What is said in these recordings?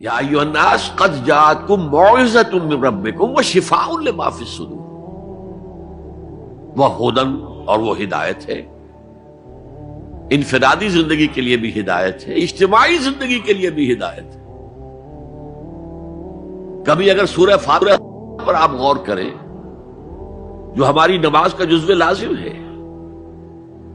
یا ایھا الناس قد جاءتکم موعظۃ من ربکم وشفاء لما فی الصدور، وہ ہدن اور وہ ہدایت ہے، انفرادی زندگی کے لیے بھی ہدایت ہے، اجتماعی زندگی کے لیے بھی ہدایت ہے۔ کبھی اگر سورہ فاتحہ پر آپ غور کریں جو ہماری نماز کا جزو لازم ہے،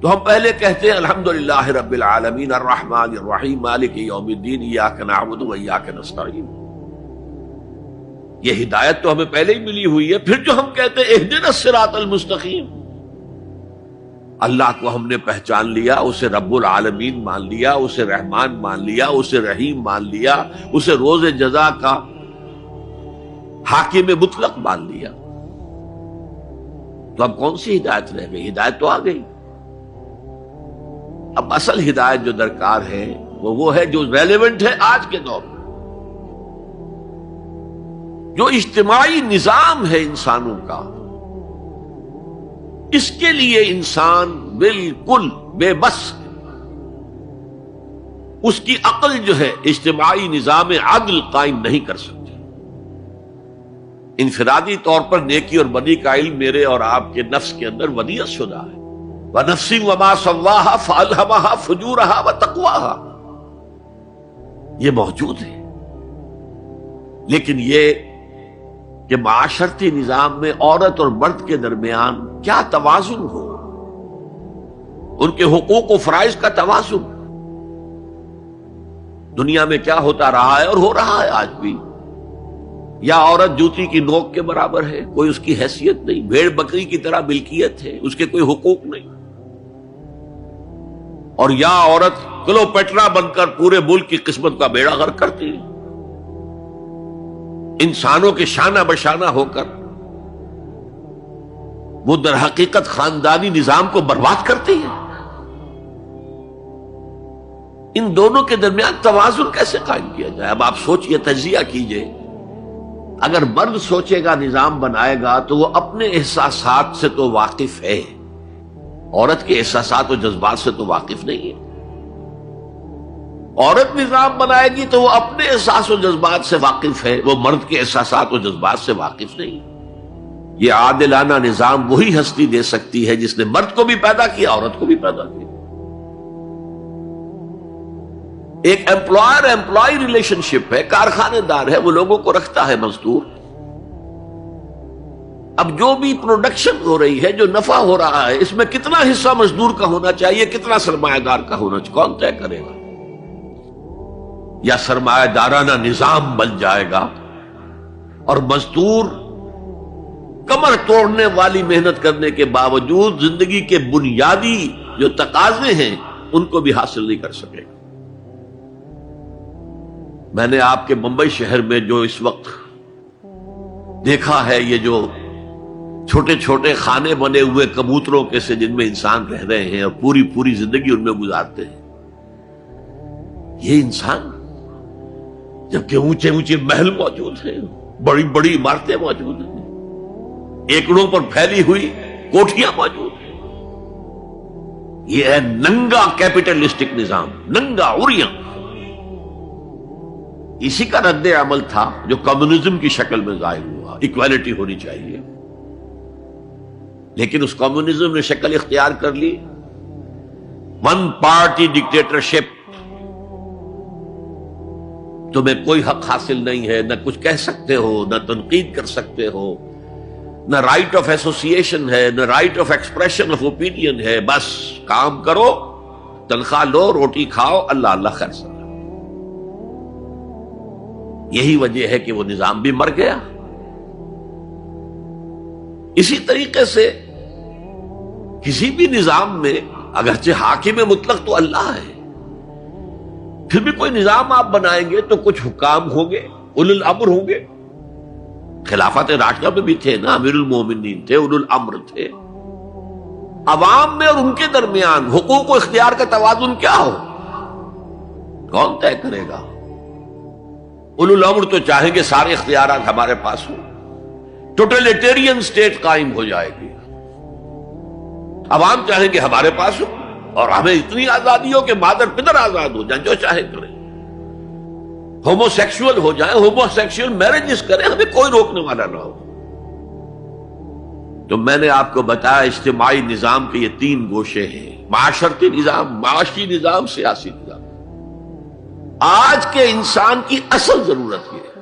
تو ہم پہلے کہتے ہیں الحمدللہ رب العالمین الرحمن الرحیم مالک یوم الدین ایاک نعبد و ایاک نستعین۔ یہ ہدایت تو ہمیں پہلے ہی ملی ہوئی ہے۔ پھر جو ہم کہتے ہیں اہدنا الصراط المستقیم، اللہ کو ہم نے پہچان لیا، اسے رب العالمین مان لیا، اسے رحمان مان لیا، اسے رحیم مان لیا، اسے روز جزا کا حاکم مطلق مان لیا، تو اب کون سی ہدایت رہ گئی؟ ہدایت تو آ گئی۔ اب اصل ہدایت جو درکار ہے وہ ہے جو ریلیونٹ ہے آج کے دور میں، جو اجتماعی نظام ہے انسانوں کا، اس کے لیے انسان بالکل بے بس ہے۔ اس کی عقل جو ہے اجتماعی نظام عدل قائم نہیں کر سکتی۔ انفرادی طور پر نیکی اور بدی کا علم میرے اور آپ کے نفس کے اندر ودیعت شدہ ہے۔ وَنَفْسٍ وَمَا سَوَّاهَا فَأَلْهَمَهَا فُجُورَهَا وَتَقْوَاهَا، یہ موجود ہے۔ لیکن یہ کہ معاشرتی نظام میں عورت اور مرد کے درمیان کیا توازن ہو، ان کے حقوق و فرائض کا توازن، دنیا میں کیا ہوتا رہا ہے اور ہو رہا ہے آج بھی۔ یا عورت جوتی کی نوک کے برابر ہے، کوئی اس کی حیثیت نہیں، بھیڑ بکری کی طرح ملکیت ہے، اس کے کوئی حقوق نہیں، اور یا عورت کلوپیٹرا بن کر پورے ملک کی قسمت کا بیڑا غرق کرتی ہے، انسانوں کے شانہ بشانہ ہو کر وہ در حقیقت خاندانی نظام کو برباد کرتی ہے۔ ان دونوں کے درمیان توازن کیسے قائم کیا جائے؟ اب آپ سوچئے، تجزیہ کیجئے۔ اگر مرد سوچے گا، نظام بنائے گا، تو وہ اپنے احساسات سے تو واقف ہے، عورت کے احساسات و جذبات سے تو واقف نہیں ہے۔ عورت نظام بنائے گی تو وہ اپنے احساس و جذبات سے واقف ہے، وہ مرد کے احساسات و جذبات سے واقف نہیں ہے۔ یہ عادلانہ نظام وہی ہستی دے سکتی ہے جس نے مرد کو بھی پیدا کیا، عورت کو بھی پیدا کیا۔ ایک امپلائر امپلائی ریلیشن شپ ہے، کارخانے دار ہے، وہ لوگوں کو رکھتا ہے مزدور۔ اب جو بھی پروڈکشن ہو رہی ہے، جو نفع ہو رہا ہے، اس میں کتنا حصہ مزدور کا ہونا چاہیے، کتنا سرمایہ دار کا ہونا چاہیے، کون طے کرے گا؟ یا سرمایہ دارانہ نظام بن جائے گا اور مزدور کمر توڑنے والی محنت کرنے کے باوجود زندگی کے بنیادی جو تقاضے ہیں ان کو بھی حاصل نہیں کر سکے گا۔ میں نے آپ کے ممبئی شہر میں جو اس وقت دیکھا ہے، یہ جو چھوٹے چھوٹے خانے بنے ہوئے کبوتروں کے سے جن میں انسان رہ رہے ہیں اور پوری زندگی ان میں گزارتے ہیں، یہ انسان، جبکہ اونچے اونچے محل موجود ہیں، بڑی بڑی عمارتیں موجود ہیں، ایکڑوں پر پھیلی ہوئی کوٹھیاں موجود ہیں، یہ ہے ننگا کیپٹلسٹک نظام، ننگا عریاں۔ اسی کا رد عمل تھا جو کمیونزم کی شکل میں ظاہر ہوا، ایکویلٹی ہونی چاہیے، لیکن اس کمیونزم نے شکل اختیار کر لی ون پارٹی ڈکٹیٹرشپ۔ تمہیں کوئی حق حاصل نہیں ہے، نہ کچھ کہہ سکتے ہو، نہ تنقید کر سکتے ہو، نہ رائٹ آف ایسوسیشن ہے، نہ right of expression of opinion ہے، بس کام کرو، تنخواہ لو، روٹی کھاؤ، اللہ اللہ خیر سنا۔ یہی وجہ ہے کہ وہ نظام بھی مر گیا۔ اسی طریقے سے کسی بھی نظام میں اگرچہ حاکم مطلق تو اللہ ہے، پھر بھی کوئی نظام آپ بنائیں گے تو کچھ حکام ہوں گے، اولو الامر ہوں گے۔ خلافت راشدہ میں بھی تھے نا، امیر المومنین تھے، اولو الامر تھے۔ عوام میں اور ان کے درمیان حقوق و اختیار کا توازن کیا ہو، کون طے کرے گا؟ اولو الامر تو چاہیں گے سارے اختیارات ہمارے پاس ہوں، ٹوٹلیٹیرین سٹیٹ قائم ہو جائے گی۔ عوام چاہیں گے ہمارے پاس ہو اور ہمیں اتنی آزادی ہو کہ مادر پدر آزاد ہو جائیں، جو چاہیں کریں۔ ہومو سیکسول ہو جائیں، ہومو سیکسول میرجز کریں، ہمیں کوئی روکنے والا نہ ہو۔ تو میں نے آپ کو بتایا اجتماعی نظام کے یہ 3 گوشے ہیں: معاشرتی نظام، معاشی نظام، سیاسی نظام۔ آج کے انسان کی اصل ضرورت یہ ہے،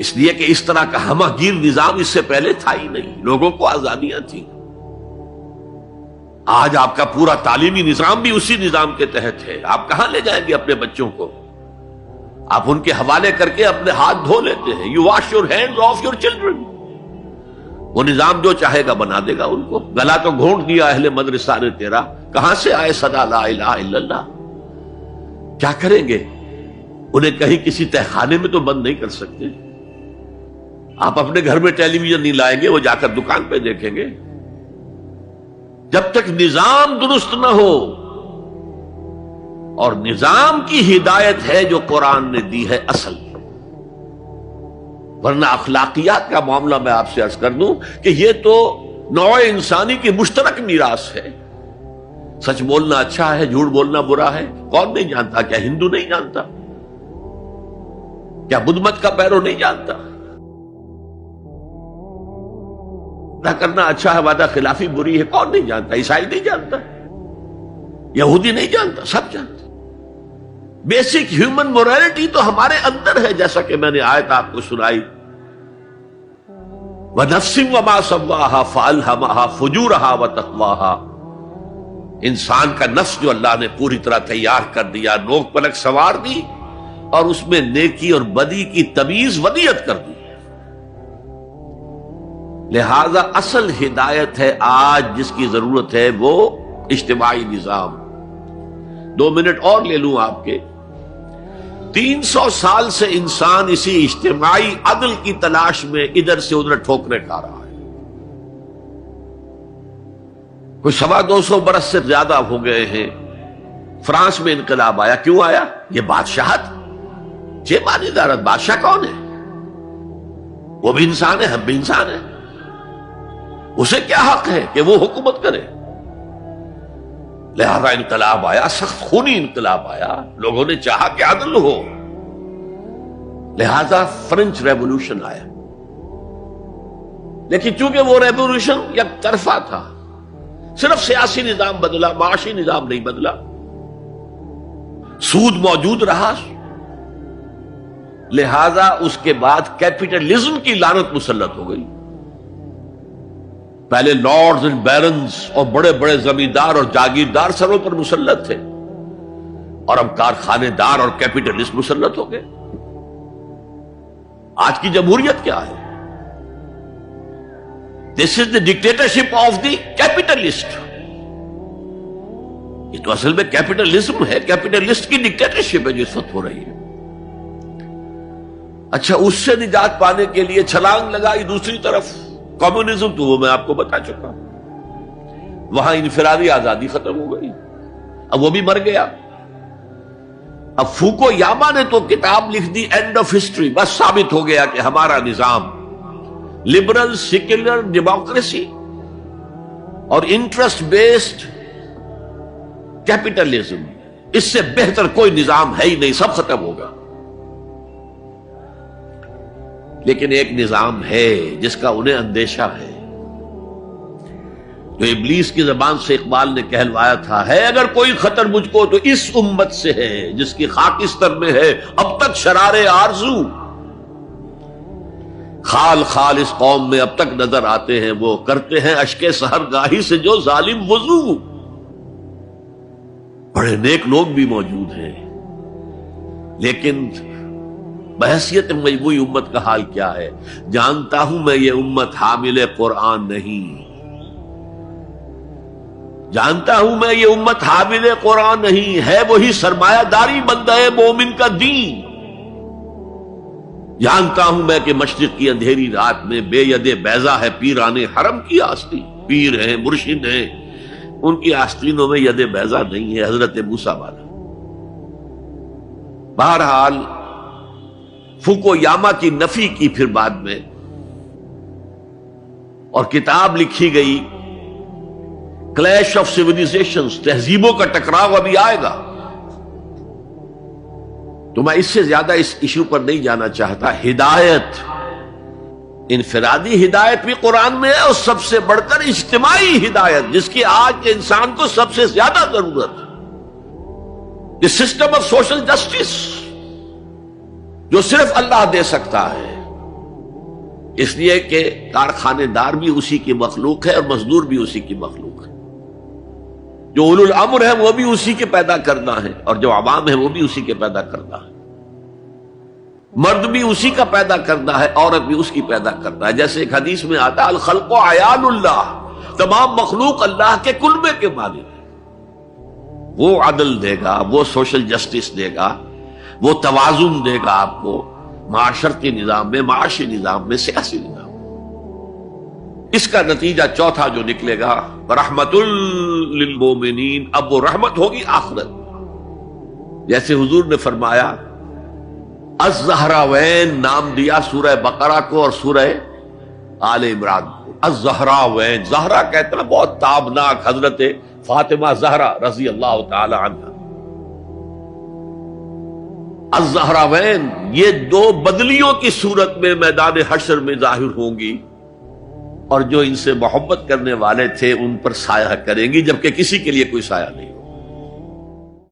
اس لیے کہ اس طرح کا ہمہ گیر نظام اس سے پہلے تھا ہی نہیں، لوگوں کو آزادیاں تھیں۔ آج آپ کا پورا تعلیمی نظام بھی اسی نظام کے تحت ہے۔ آپ کہاں لے جائیں گے اپنے بچوں کو؟ آپ ان کے حوالے کر کے اپنے ہاتھ دھو لیتے ہیں۔ You wash your hands of your children. وہ نظام جو چاہے گا بنا دے گا ان کو۔ گلا تو گھونٹ دیا اہل مدرسہ نے تیرا، کہاں سے آئے صدا لا الہ الا اللہ؟ کیا کریں گے؟ انہیں کہیں کسی تہخانے میں تو بند نہیں کر سکتے۔ آپ اپنے گھر میں ٹیلی ویژن نہیں لائیں گے، وہ جا کر دکان پہ دیکھیں گے۔ جب تک نظام درست نہ ہو، اور نظام کی ہدایت ہے جو قرآن نے دی ہے اصل، ورنہ اخلاقیات کا معاملہ میں آپ سے عرض کر دوں کہ یہ تو نوع انسانی کی مشترک میراث ہے۔ سچ بولنا اچھا ہے، جھوٹ بولنا برا ہے، کون نہیں جانتا؟ کیا ہندو نہیں جانتا؟ کیا بدھ مت کا پیرو نہیں جانتا؟ نہ کرنا اچھا ہے، وعدہ خلافی بری ہے، کون نہیں جانتا؟ عیسائی نہیں جانتا، یہودی نہیں جانتا، سب جانتا۔ بیسک ہیومن مورالٹی تو ہمارے اندر ہے، جیسا کہ میں نے آیت آپ کو سنائی، وَنَفْسٍ وَمَا سَوَّاهَا فَأَلْهَمَهَا فُجُورَهَا وَتَقْوَاهَا۔ انسان کا نفس جو اللہ نے پوری طرح تیار کر دیا، نوک پلک سنوار دی، اور اس میں نیکی اور بدی کی تمیز ودیت کر دی۔ لہذا اصل ہدایت ہے آج جس کی ضرورت ہے وہ اجتماعی نظام۔ 2 منٹ اور لے لوں آپ کے۔ 300 سال سے انسان اسی اجتماعی عدل کی تلاش میں ادھر سے ادھر ٹھوکریں کھا رہا ہے۔ کوئی 250 برس سے زیادہ ہو گئے ہیں۔ فرانس میں انقلاب آیا، کیوں آیا؟ یہ بادشاہت، جیبانی دارت۔ بادشاہ کون ہے؟ وہ بھی انسان ہے، ہم بھی انسان ہیں۔ اسے کیا حق ہے کہ وہ حکومت کرے؟ لہذا انقلاب آیا، سخت خونی انقلاب آیا، لوگوں نے چاہا کہ عدل ہو، لہذا فرینچ ریولوشن آیا۔ لیکن چونکہ وہ ریولوشن یک طرفہ تھا، صرف سیاسی نظام بدلا، معاشی نظام نہیں بدلا، سود موجود رہا، لہذا اس کے بعد کیپٹلزم کی لعنت مسلط ہو گئی۔ پہلے لارڈز اینڈ بیرنز اور بڑے بڑے زمیندار اور جاگیردار سروں پر مسلط تھے، اور اب کارخانے دار اور کیپٹلسٹ مسلط ہو گئے۔ آج کی جمہوریت کیا ہے؟ دس از دی ڈکٹیٹرشپ آف دی کیپٹلسٹ۔ یہ تو اصل میں کیپٹلزم ہے، کیپٹلسٹ کی ڈکٹیٹرشپ ہے جو اس وقت ہو رہی ہے۔ اچھا، اس سے نجات پانے کے لیے چھلانگ لگائی دوسری طرف کمیونزم، تو وہ میں آپ کو بتا چکا، وہاں انفرادی آزادی ختم ہو گئی، اب وہ بھی مر گیا۔ اب فوکو یاما نے تو کتاب لکھ دی اینڈ آف ہسٹری، بس ثابت ہو گیا کہ ہمارا نظام لبرل سیکولر ڈیموکریسی اور انٹرسٹ بیسڈ کیپٹلزم، اس سے بہتر کوئی نظام ہے ہی نہیں، سب ختم ہوگا۔ لیکن ایک نظام ہے جس کا انہیں اندیشہ ہے، جو ابلیس کی زبان سے اقبال نے کہلوایا تھا، ہے اگر کوئی خطر مجھ کو تو اس امت سے ہے جس کی خاکستر میں ہے اب تک شرار آرزو۔ خال خال اس قوم میں اب تک نظر آتے ہیں، وہ کرتے ہیں اشک سحر گاہی سے جو ظالم وضو۔ بڑے نیک لوگ بھی موجود ہیں، لیکن بحیثیت مجموعی امت کا حال کیا ہے؟ جانتا ہوں میں یہ امت حامل قرآن نہیں، جانتا ہوں میں یہ امت حامل قرآن نہیں ہے، وہی سرمایہ داری بندہ مومن کا دین۔ جانتا ہوں میں کہ مشرق کی اندھیری رات میں بے ید بیضا ہے پیران حرم کی آستین، پیر ہیں، مرشد ہیں، ان کی آستینوں میں ید بیضا نہیں ہے، حضرت موسیٰ والا۔ بہرحال فوکو یاما کی نفی کی پھر بعد میں، اور کتاب لکھی گئی کلیش آف سیویلائزیشنز، تہذیبوں کا ٹکراؤ ابھی آئے گا۔ تو میں اس سے زیادہ اس ایشو پر نہیں جانا چاہتا. ہدایت، انفرادی ہدایت بھی قرآن میں ہے، اور سب سے بڑھ کر اجتماعی ہدایت جس کی آج کے انسان کو سب سے زیادہ ضرورت ہے. یہ سسٹم آف سوشل جسٹس جو صرف اللہ دے سکتا ہے، اس لیے کہ کارخانے دار بھی اسی کی مخلوق ہے اور مزدور بھی اسی کی مخلوق ہے. جو اولو الامر ہے وہ بھی اسی کے پیدا کرنا ہے، اور جو عوام ہے وہ بھی اسی کے پیدا کرنا ہے. مرد بھی اسی کا پیدا کرنا ہے، عورت بھی اس کی پیدا کرنا ہے. جیسے ایک حدیث میں آتا ہے الخلق عیال اللہ، تمام مخلوق اللہ کے کلبے کے مالک ہے. وہ عدل دے گا، وہ سوشل جسٹس دے گا، وہ توازن دے گا آپ کو معاشرتی نظام میں، معاشی نظام میں، سیاسی نظام میں. اس کا نتیجہ چوتھا جو نکلے گا رحمت للمومنین، اب وہ رحمت ہوگی آخرت. جیسے حضور نے فرمایا الزہراوین نام دیا سورہ بقرہ کو اور سورہ آل عمران کو. الزہراوین، زہرا کہتے ہیں بہت تابناک حضرت فاطمہ زہرا رضی اللہ تعالی عنہ. الزہراوین یہ دو بدلیوں کی صورت میں میدان حشر میں ظاہر ہوں گی، اور جو ان سے محبت کرنے والے تھے ان پر سایہ کریں گی، جبکہ کسی کے لیے کوئی سایہ نہیں ہوگا.